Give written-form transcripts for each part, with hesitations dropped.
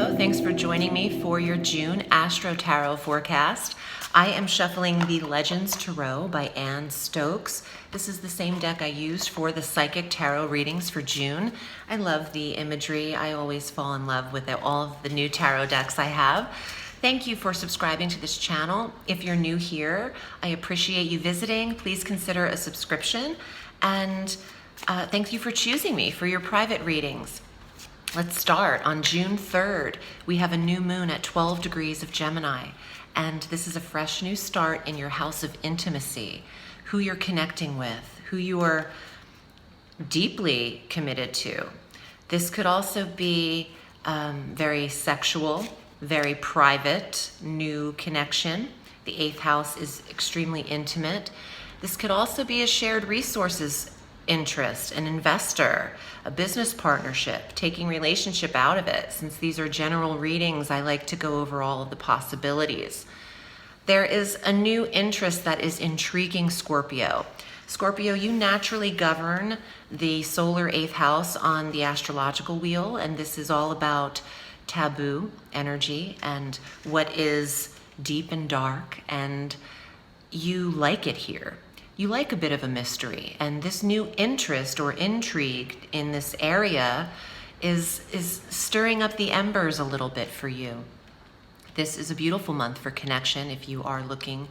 Scorpio, thanks for joining me for your June Astro Tarot forecast. I am shuffling the Legends Tarot by Anne Stokes. This is the same deck I used for the Psychic Tarot readings for June. I love the imagery. I always fall in love with all of the new tarot decks I have. Thank you for subscribing to this channel. If you're new here, I appreciate you visiting. Please consider a subscription. And thank you for choosing me for your private readings. Let's start. On June 3rd, we have a new moon at 12 degrees of Gemini, and this is a fresh new start in your house of intimacy, who you're connecting with, who you are deeply committed to. This could also be very sexual, very private, new connection. The 8th house is extremely intimate. This could also be a shared resources interest, an investor, a business partnership, taking relationship out of it. Since these are general readings, I like to go over all of the possibilities. There is a new interest that is intriguing Scorpio. Scorpio, you naturally govern the solar 8th house on the astrological wheel, and this is all about taboo energy and what is deep and dark, and you like it here. You like a bit of a mystery, and this new interest or intrigue in this area is stirring up the embers a little bit for you. This is a beautiful month for connection if you are looking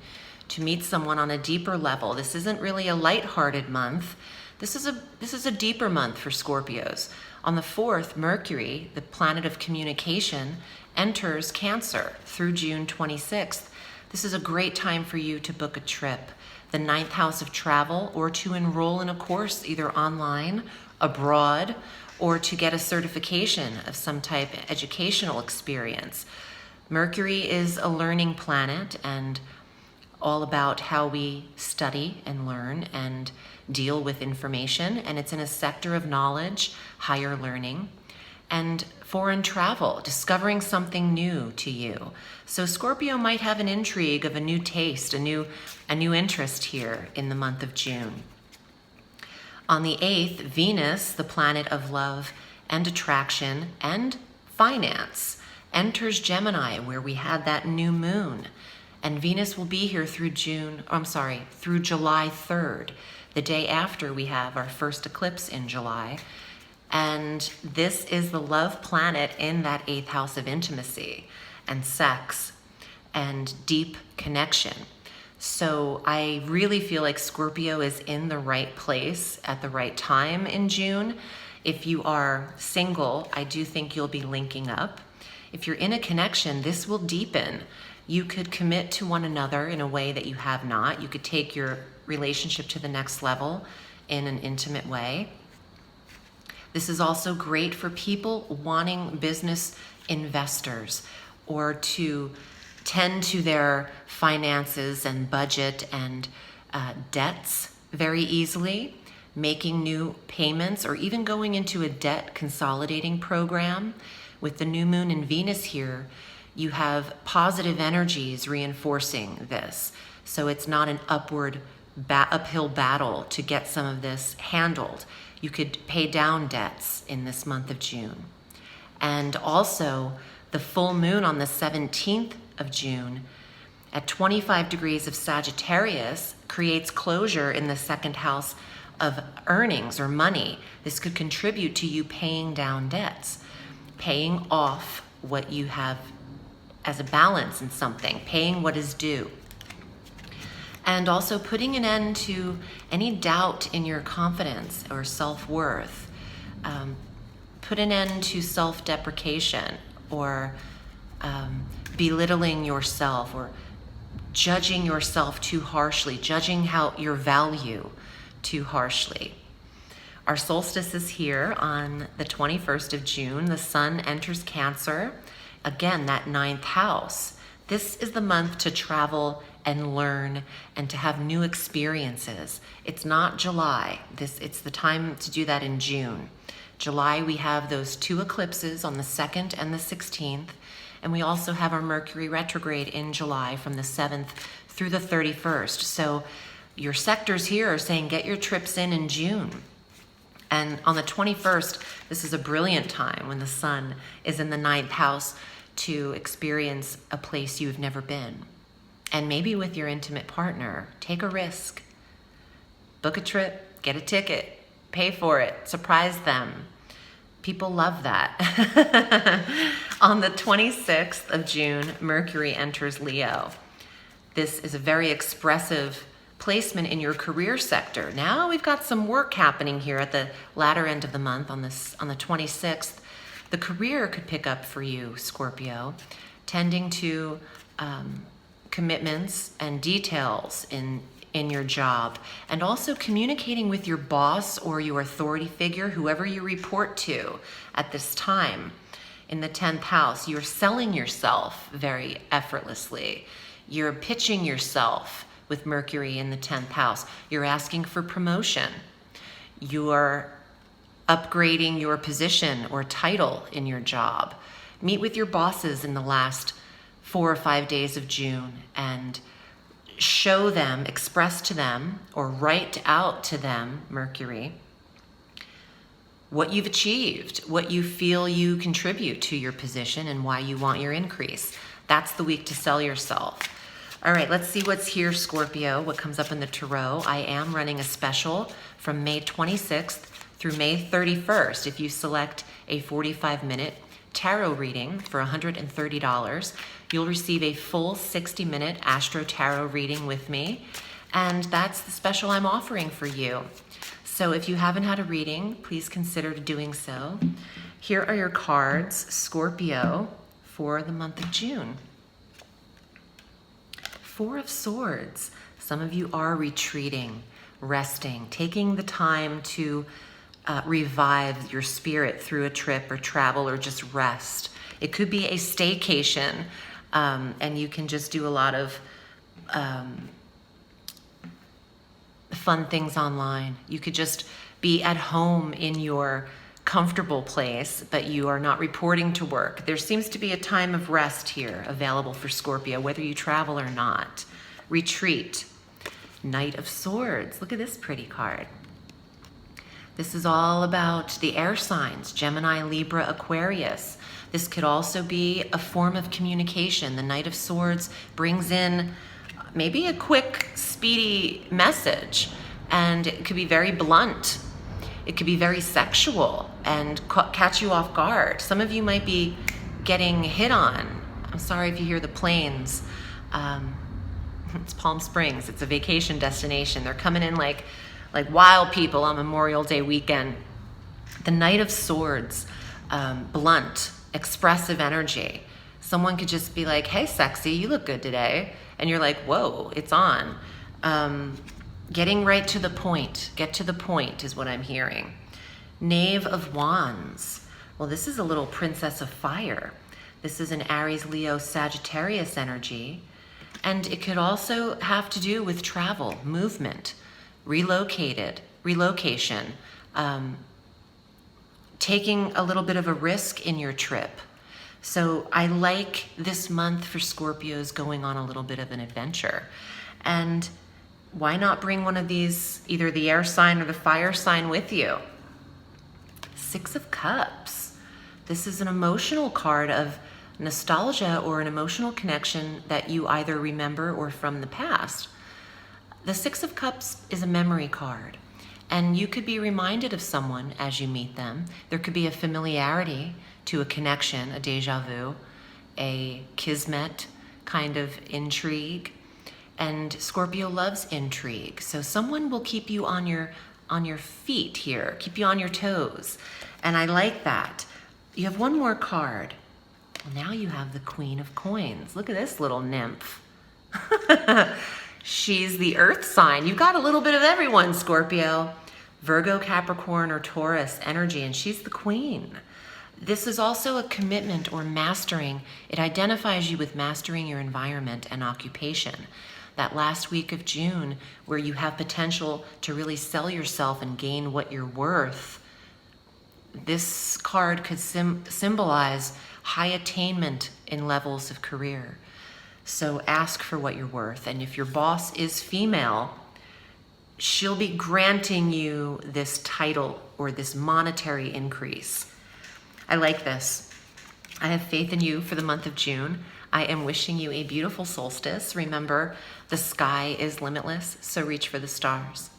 to meet someone on a deeper level. This isn't really a lighthearted month. This is a deeper month for Scorpios. On the 4th, Mercury, the planet of communication, enters Cancer through June 26th. This is a great time for you to book a trip, the 9th house of travel, or to enroll in a course either online, abroad, or to get a certification of some type of educational experience. Mercury is a learning planet and all about how we study and learn and deal with information, and it's in a sector of knowledge, higher learning, and foreign travel, discovering something new to you. So Scorpio might have an intrigue of a new taste, a new interest here in the month of June. On the 8th, Venus, the planet of love and attraction and finance, enters Gemini, where we had that new moon. And Venus will be here through through July 3rd, the day after we have our first eclipse in July. And this is the love planet in that 8th house of intimacy and sex and deep connection. So I really feel like Scorpio is in the right place at the right time in June. If you are single, I do think you'll be linking up. If you're in a connection, this will deepen. You could commit to one another in a way that you have not. You could take your relationship to the next level in an intimate way. This is also great for people wanting business investors or to tend to their finances and budget and debts very easily, making new payments, or even going into a debt consolidating program. With the new moon in Venus here, you have positive energies reinforcing this. So it's not an uphill battle to get some of this handled. You could pay down debts in this month of June. And also the full moon on the 17th of June at 25 degrees of Sagittarius creates closure in the 2nd house of earnings or money. This could contribute to you paying down debts, paying off what you have as a balance in something, paying what is due. And also putting an end to any doubt in your confidence or self-worth. Put an end to self-deprecation or belittling yourself or judging yourself too harshly, judging your value too harshly. Our solstice is here on the 21st of June. The sun enters Cancer, again, that 9th house. This is the month to travel and learn and to have new experiences. It's not July. It's the time to do that in June. July, we have those 2 eclipses on the 2nd and the 16th, and we also have our Mercury retrograde in July from the 7th through the 31st. So your sectors here are saying get your trips in June. And on the 21st, this is a brilliant time when the sun is in the 9th house to experience a place you've never been. And maybe with your intimate partner, take a risk. Book a trip, get a ticket, pay for it, surprise them. People love that. On the 26th of June, Mercury enters Leo. This is a very expressive placement in your career sector. Now we've got some work happening here at the latter end of the month on the 26th. The career could pick up for you, Scorpio, tending to commitments and details in your job, and also communicating with your boss or your authority figure, whoever you report to at this time. In the 10th house, you're selling yourself very effortlessly. You're pitching yourself with Mercury in the 10th house. You're asking for promotion. You're upgrading your position or title in your job. Meet with your bosses in the last 4 or 5 days of June and show them, express to them, or write out to them, Mercury, what you've achieved, what you feel you contribute to your position, and why you want your increase. That's the week to sell yourself. All right, let's see what's here, Scorpio, what comes up in the Tarot. I am running a special from May 26th through May 31st. If you select a 45-minute tarot reading for $130, you'll receive a full 60-minute Astro Tarot reading with me, and that's the special I'm offering for you. So if you haven't had a reading, please consider doing so. Here are your cards, Scorpio, for the month of June. 4 of Swords. Some of you are retreating, resting, taking the time to revive your spirit through a trip or travel or just rest. It could be a staycation, and you can just do a lot of fun things online. You could just be at home in your comfortable place, but you are not reporting to work. There seems to be a time of rest here available for Scorpio, whether you travel or not. Retreat. Knight of Swords. Look at this pretty card. This is all about the air signs, Gemini, Libra, Aquarius. This could also be a form of communication. The Knight of Swords brings in maybe a quick, speedy message, and it could be very blunt. It could be very sexual and catch you off guard. Some of you might be getting hit on. I'm sorry if you hear the planes. It's Palm Springs. It's a vacation destination. They're coming in like wild people on Memorial Day weekend. The Knight of Swords, blunt, expressive energy. Someone could just be like, hey, sexy, you look good today. And you're like, whoa, it's on. Getting right to the point. Get to the point is what I'm hearing. Knave of Wands. Well, this is a little Princess of Fire. This is an Aries, Leo, Sagittarius energy. And it could also have to do with travel, movement, relocation, taking a little bit of a risk in your trip. So I like this month for Scorpios going on a little bit of an adventure. And why not bring one of these, either the air sign or the fire sign with you? 6 of Cups. This is an emotional card of nostalgia or an emotional connection that you either remember or from the past. The 6 of Cups is a memory card, and you could be reminded of someone as you meet them. There could be a familiarity to a connection, a deja vu, a kismet kind of intrigue. And Scorpio loves intrigue. So someone will keep you on your feet here, keep you on your toes. And I like that. You have one more card. Now you have the Queen of Coins. Look at this little nymph. She's the earth sign. You've got a little bit of everyone, Scorpio. Virgo, Capricorn, or Taurus energy, and she's the queen. This is also a commitment or mastering. It identifies you with mastering your environment and occupation. That last week of June, where you have potential to really sell yourself and gain what you're worth, this card could symbolize high attainment in levels of career. So ask for what you're worth. And if your boss is female, she'll be granting you this title or this monetary increase. I like this. I have faith in you for the month of June. I am wishing you a beautiful solstice. Remember, the sky is limitless, so reach for the stars.